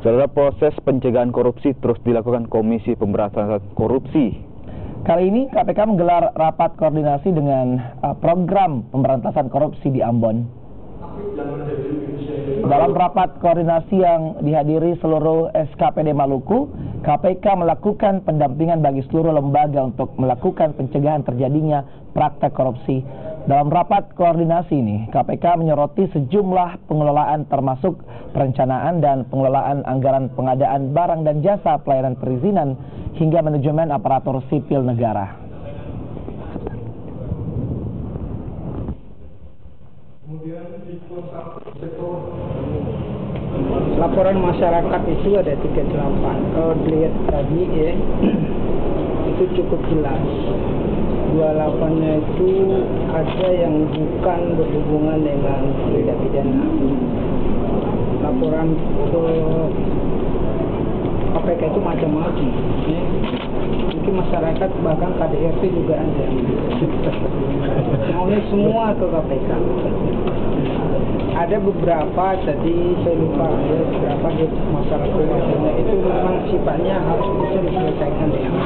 Saudara, proses pencegahan korupsi terus dilakukan Komisi Pemberantasan Korupsi. Kali ini KPK menggelar rapat koordinasi dengan program pemberantasan korupsi di Ambon. Dalam rapat koordinasi yang dihadiri seluruh SKPD Maluku, KPK melakukan pendampingan bagi seluruh lembaga untuk melakukan pencegahan terjadinya praktek korupsi. Dalam rapat koordinasi ini, KPK menyoroti sejumlah pengelolaan termasuk perencanaan dan pengelolaan anggaran pengadaan barang dan jasa pelayanan perizinan hingga manajemen aparatur sipil negara. Laporan masyarakat itu ada 38. Kalau dilihat tadi ya, itu cukup jelas. 28-nya itu ada yang bukan berhubungan dengan tindak pidana. Laporan ke KPK itu macam-macam. Ya. Mungkin masyarakat bahkan KDRT juga ada. Maunya semua ke KPK. Ada beberapa tadi saya lupa ya, beberapa masalah keluarganya itu memang sifatnya harus bisa diselesaikan dengan